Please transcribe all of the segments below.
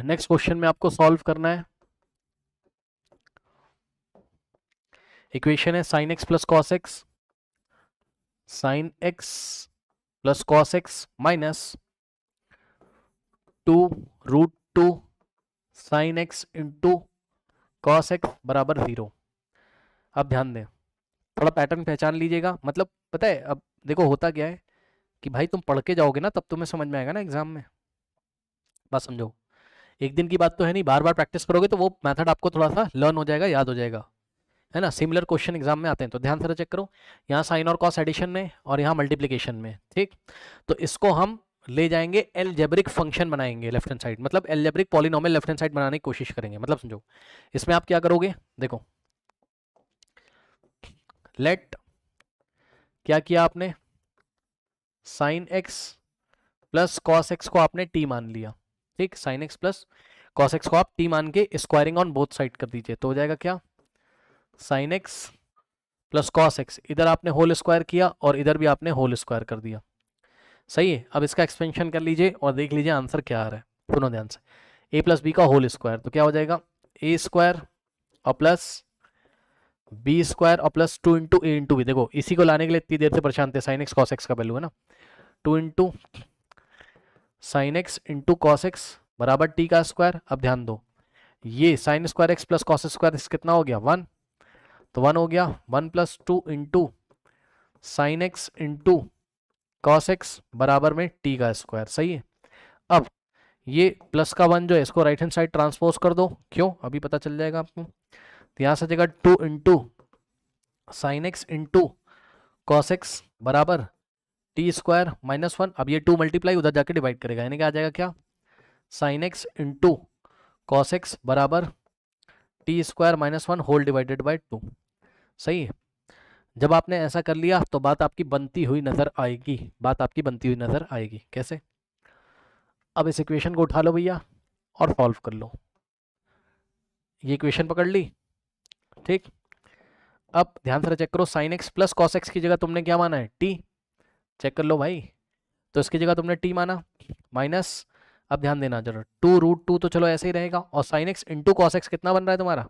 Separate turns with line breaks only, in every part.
Next question में आपको solve करना है। इक्वेशन है sine x plus cos x, sine x plus cos x minus 2√2 sign x into cos x बराबर 0। अब ध्यान दें, थोड़ा पैटर्न पहचान लीजिएगा। मतलब पता है, अब देखो होता क्या है कि भाई तुम पढ़ के जाओगे ना तब तुम्हें समझ में आएगा ना एग्जाम में। बात समझो, एक दिन की बात तो है नहीं, बार बार प्रैक्टिस करोगे तो वो मेथड आपको थोड़ा सा लर्न हो जाएगा, याद हो जाएगा, है ना। सिमिलर क्वेश्चन एग्जाम में आते हैं तो ध्यान से चेक करो। यहाँ साइन और कॉस एडिशन में और यहाँ मल्टीप्लीकेशन में, ठीक। तो इसको हम ले जाएंगे एलजेब्रिक फंक्शन बनाएंगे लेफ्ट हैंड साइड, मतलब algebraic polynomial left hand side बनाने की कोशिश करेंगे। मतलब समझो, इसमें आप क्या करोगे, देखो लेट क्या किया आपने, sine x plus cos x को आपने टी मान लिया, ठीक। Sine x plus cos x को आप टी मान के स्क्वायरिंग ऑन बोथ साइड कर दीजिए, तो हो जाएगा क्या, sine x plus cos x, इधर आपने होल स्क्वायर किया और इधर भी आपने होल स्क्वायर कर दिया, सही है। अब इसका एक्सपेंशन कर लीजिए और देख लीजिए आंसर क्या आ रहा है। सुनो ध्यान से, ए प्लस बी का होल स्क्वायर, तो क्या हो जाएगा, ए स्क्वायर और प्लस बी स्क्वायर और प्लस 2 इंटू ए इंटू बी। देखो इसी को लाने के लिए इतनी देर से परेशान थे, साइन एक्स कॉस एक्स का वैल्यू है ना, 2 into sine x into cos x बराबर टी का स्क्वायर। अब ध्यान दो, ये sine square x plus cos square कितना हो गया, 1, तो 1 हो गया, 1 plus 2 into sine x into cos x बराबर में टी का स्क्वायर, सही है। अब ये प्लस का 1 जो है इसको राइट हैंड साइड ट्रांसपोज कर दो, क्यों, अभी पता चल जाएगा आपको। तो यहाँ से जगह 2 into sine x into cos x बराबर टी स्क्वायर माइनस 1। अब ये 2 मल्टीप्लाई उधर जाके डिवाइड करेगा, यानी कि आ जाएगा क्या, sine x into cos x बराबर t square minus 1 whole divided by 2, सही है। जब आपने ऐसा कर लिया तो बात आपकी बनती हुई नजर आएगी, बात आपकी बनती हुई नजर आएगी। कैसे, अब इस इक्वेशन को उठा लो भैया और सॉल्व कर लो। ये इक्वेशन पकड़ ली, ठीक। अब ध्यान से चेक करो, sine x plus cos x की जगह तुमने क्या माना है, टी, चेक कर लो भाई। तो इसकी जगह तुमने टी माना माइनस, अब ध्यान देना जरा, 2√2 तो चलो ऐसे ही रहेगा, और sign x into cos x कितना बन रहा है तुम्हारा,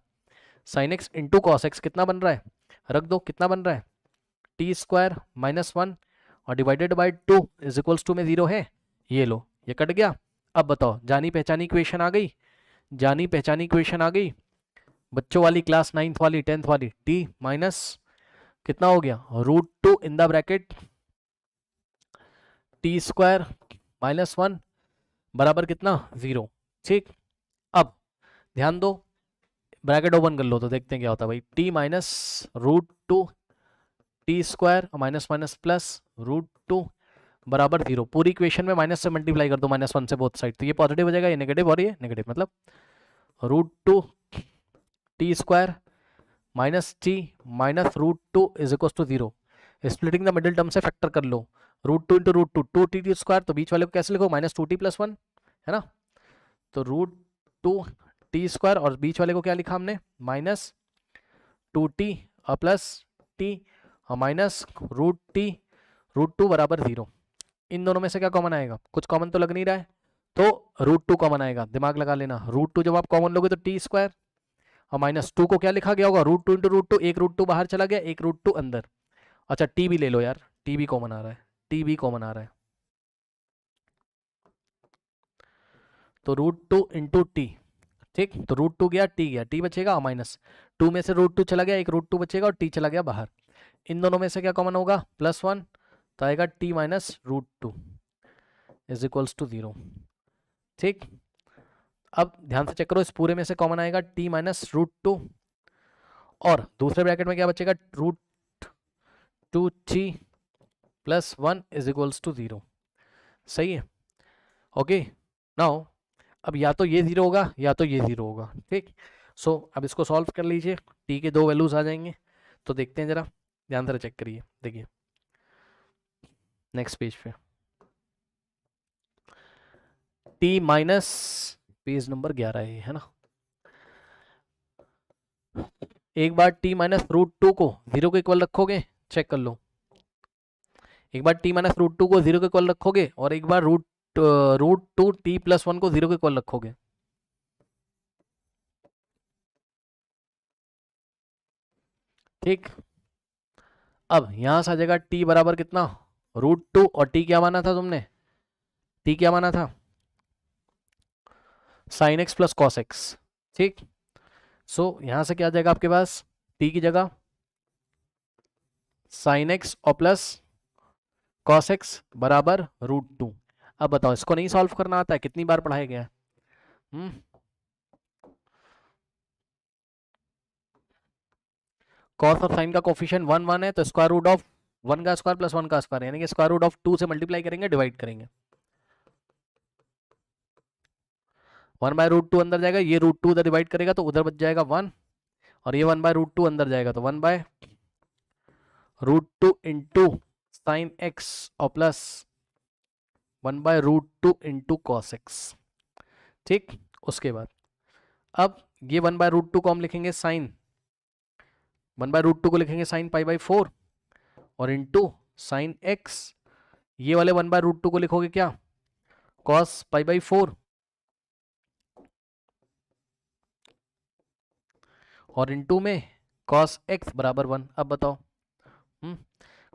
sign x into cos x कितना बन रहा है, रख दो कितना बन रहा है, टी स्क्वायर माइनस 1 और divided by 2 is equals to में 0 है, ये लो ये कट गया। अब बताओ, जानी पहचानी इक्वेशन आ गई, जानी पहचानी इक्वेशन आ गई, बच्चों वाली, क्लास 9th वाली 10th वाली, टी माइनस कितना हो गया, √2 in the bracket T square minus 1 बराबर कितना, 0, ठीक। अब ध्यान दो, ब्रैकेट ओपन कर लो तो देखते हैं क्या होता है भाई, T minus √2 T square minus minus plus √2 बराबर 0। पूरी इक्वेशन में माइनस से मल्टीप्लाई कर दो, -1 से बोथ साइड, तो ये पॉजिटिव हो जाएगा, ये नेगेटिव और ये नेगेटिव, मतलब √2 T square minus T minus √2 is equal to 0। Splitting the middle term से फैक्टर कर लो, √2 इंटू √2 2t स्क्वायर, तो बीच वाले को कैसे लिखो, -2t + 1, है ना। तो √2 टी स्क्वायर और बीच वाले को क्या लिखा हमने, -2t और प्लस टी और माइनस √2 बराबर 0। इन दोनों में से क्या कॉमन आएगा, कुछ कॉमन तो लग नहीं रहा है, तो √2 कॉमन आएगा, दिमाग लगा लेना। √2 जब आप कॉमन लोगे तो टी स्क्वायर और -2 को क्या लिखा गया होगा, √2 इंटू √2, एक √2 बाहर चला गया, एक √2 अंदर। अच्छा टी भी ले लो यार, टी भी कॉमन आ रहा है, टी भी कॉमन आ रहा है, तो √2 इंटू टी, ठीक। तो √2 गया, टी बचेगा और -2 में से √2 चला गया, एक √2 बचेगा और टी चला गया बाहर। इन दोनों में से क्या कॉमन होगा, +1, तो आएगा T minus √2 is equals to 0, ठीक। अब ध्यान से चेक करो, इस पूरे में से कॉमन आएगा टी माइनस √2 और दूसरे ब्रैकेट में क्या बचेगा, √2t + 1 इज इक्वल्स टू 0, सही है। ओके नाउ, अब या तो ये 0 होगा या तो ये 0 होगा, ठीक। सो अब इसको सॉल्व कर लीजिए, टी के 2 वैल्यूज आ जाएंगे, तो देखते हैं जरा, ध्यान से चेक करिए, देखिए नेक्स्ट पेज पे, टी माइनस, पेज नंबर 11 है ना। एक बार टी माइनस √2 को 0 के इक्वल रखोगे, चेक कर लो, एक बार टी माइनस √2 को 0 के इक्वल रखोगे और एक बार √2t + 1 को 0 के इक्वल रखोगे, ठीक। अब यहां से आ जाएगा t बराबर कितना, √2, और t क्या माना था तुमने, t क्या माना था, sine x plus cos x. ठीक। सो यहां से क्या आ जाएगा आपके पास, t की जगह साइन एक्स और प्लस कॉस एक्स बराबर √2। अब बताओ, इसको नहीं सॉल्व करना आता है, कितनी बार पढ़ाया गया है। कॉस और साइन का कोफिशिएंट 1 1 है, तो स्क्वायर रूट ऑफ 1 का स्क्वायर प्लस 1 का स्क्वायर, यानी कि स्क्वायर रूट ऑफ 2 से मल्टीप्लाई करेंगे, डिवाइड करेंगे। 1/√2 अंदर जाएगा, ये √2 उधर डिवाइड करेगा तो उधर बच जाएगा 1, और ये 1/√2 अंदर जाएगा तो 1/√2 इंटू साइन एक्स और प्लस 1/√2 इंटू कॉस एक्स। ठीक। उसके बाद अब ये 1/√2 को हम लिखेंगे साइन, 1/√2 को लिखेंगे साइन π/4, और इंटू साइन एक्स, ये वाले 1/√2 को लिखोगे क्या, कॉस π/4, और इंटू में कॉस एक्स बराबर 1। अब बताओ,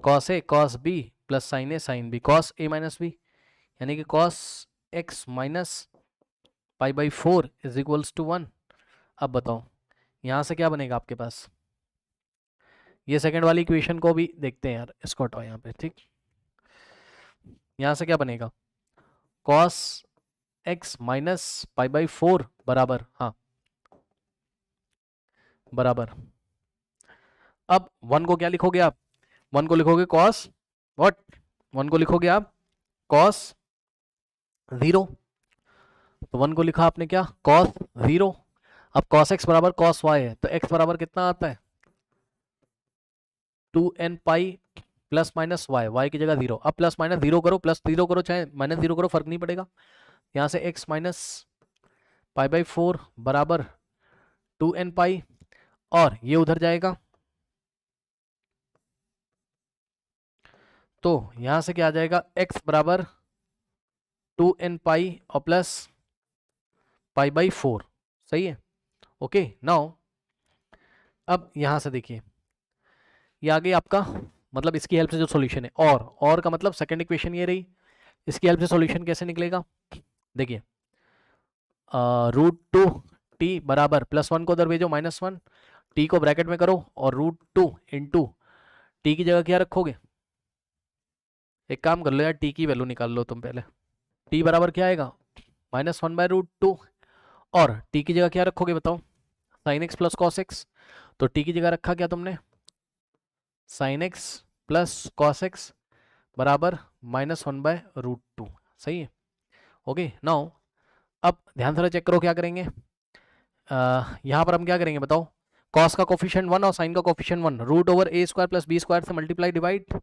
cos a cos b plus sine a sine b, cos a minus b, यानी कि cos x minus π/4 is equals to 1। अब बताओ यहां से क्या बनेगा आपके पास, ये सेकंड वाली इक्वेशन को भी देखते हैं यार, इसको हटाओ यहाँ पे। ठीक। यहां से क्या बनेगा, कॉस एक्स माइनस π/4 बराबर, हाँ बराबर, अब 1 को क्या लिखोगे आप, 1 को लिखोगे कॉस व्हाट, 1 को लिखोगे आप कॉस 0, तो 1 को लिखा आपने क्या, कॉस 0। अब कॉस एक्स बराबर कॉस वाई है, तो एक्स बराबर कितना आता है, 2n pi plus minus y, y की जगह 0। अब प्लस माइनस 0 करो, प्लस 0 करो चाहे माइनस 0 करो, फर्क नहीं पड़ेगा। यहाँ से x माइनस π/4 बराबर 2n पाई, और ये उधर जाएगा, तो यहां से क्या आ जाएगा, x बराबर 2n पाई और प्लस π/4। सही है। ओके नाउ अब यहां से देखिए, ये आ गई आपका, मतलब इसकी हेल्प से जो सॉल्यूशन है, और का मतलब सेकंड इक्वेशन ये रही, इसकी हेल्प से सॉल्यूशन कैसे निकलेगा, देखिए √2t बराबर +1 को उधर भेजो -1, t को ब्रैकेट में करो, और √2 इंटू टी की जगह क्या रखोगे, एक काम कर लो यार, t की वैल्यू निकाल लो तुम पहले, t बराबर क्या आएगा, -1/√2, और t की जगह क्या रखोगे बताओ, sine x plus cos x, तो t की जगह रखा क्या तुमने, sine x plus cos x बराबर -1/√2। सही है। ओके नाउ अब ध्यान से चेक करो क्या करेंगे, यहाँ पर हम क्या करेंगे बताओ, कॉस का कोफिशिएंट 1 और साइन का कोफिशिएंट 1, √a² + b² से मल्टीप्लाई डिवाइड।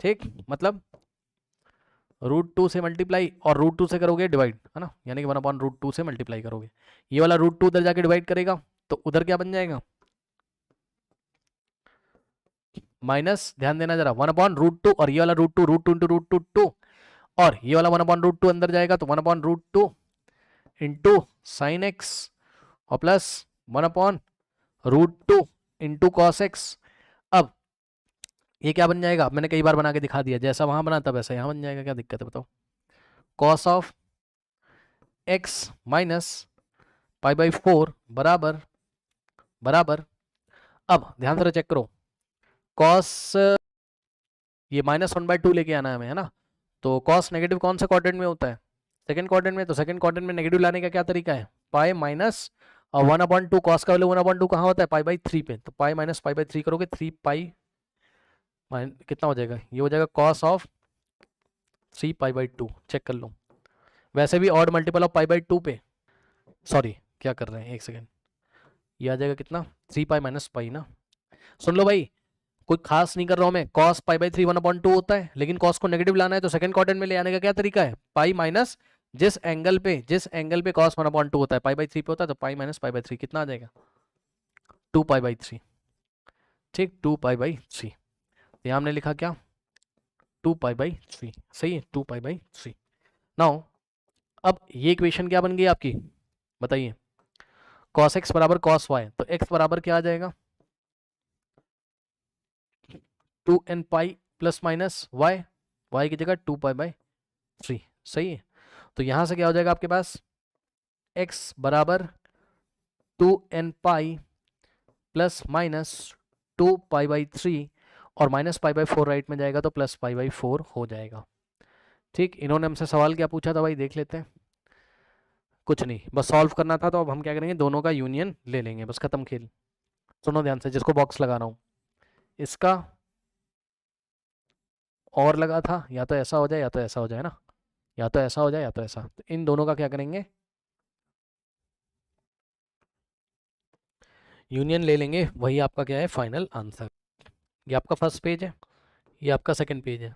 ठीक, मतलब √2 से मल्टीप्लाई और √2 से करोगे डिवाइड, है ना, यानी कि 1/√2 से मल्टीप्लाई करोगे, ये वाला √2 उधर जाके डिवाइड करेगा, तो उधर क्या बन जाएगा, माइनस, ध्यान देना जरा, 1/√2, और ये वाला √2 √2 × √2 और ये वाला 1/√2 अंदर जाएगा, तो 1/√2 इंटू साइन एक्स और प्लस 1/√2 इंटू कॉस एक्स। अब ये क्या बन जाएगा, मैंने कई बार बना के दिखा दिया, जैसा वहां बना था वैसा यहाँ बन जाएगा, क्या दिक्कत है बताओ, कॉस ऑफ एक्स माइनस π/4 बराबर बराबर, अब ध्यान से चेक करो, कॉस ये -1/2 लेके आना है हमें, है ना, तो कॉस नेगेटिव कौन सा क्वाड्रेंट में होता है, सेकंड क्वाड्रेंट में, तो सेकंड क्वाड्रेंट में नेगेटिव लाने का क्या तरीका है, पाई माइनस, और 1/2, कॉस का वैल्यू 1/2 कहाँ होता है, π/3 पे, तो पाई माइनस π/3 करोगे, 3 पाई कितना हो जाएगा, ये हो जाएगा कॉस ऑफ 3 π/2, चेक कर लो, वैसे भी ऑड मल्टीपल ऑफ π/2 पे, सॉरी क्या कर रहे हैं, एक सेकेंड, ये आ जाएगा कितना, 3 पाई माइनस पाई ना, सुन लो भाई, कोई खास नहीं कर रहा हूं मैं, cos π/3 1/2 होता है, लेकिन cos को नेगेटिव लाना है तो सेकंड क्वाड्रेंट में ले आने का क्या तरीका है, पाई माइनस, जिस एंगल पे cos 1/2 होता है π/3 पे होता है, तो पाई माइनस π/3 कितना आ जाएगा, 2π/3। ठीक, 2π/3, यहां हमने लिखा क्या, 2π/3, सही है, 2π/3। नाउ अब ये इक्वेशन क्या बन गई आपकी, बताइए, cos x बराबर cos y, तो x बराबर क्या आ जाएगा, 2n pi plus minus y, y की जगह 2 पाई/3, सही है। तो यहाँ से क्या हो जाएगा आपके पास, x बराबर 2n पाई प्लस माइनस 2 पाई/3 और -पाई/4 राइट में जाएगा तो +पाई/4 हो जाएगा। ठीक, इन्होंने हमसे सवाल क्या पूछा था भाई, देख लेते हैं। कुछ नहीं, बस सॉल्व करना था, तो अब हम क्या करेंगे, दोनों का यूनियन ले लेंगे, बस खत्म खेल। सुनो ध्यान से, जिसको बॉक्स लगा रहा हूँ, इसका और लगा था, या तो ऐसा हो जाए या तो ऐसा हो जाए ना, या तो ऐसा हो जाए या तो ऐसा, तो इन दोनों का क्या करेंगे, यूनियन ले लेंगे, वही आपका क्या है फाइनल आंसर। ये आपका फर्स्ट पेज है, ये आपका सेकंड पेज है।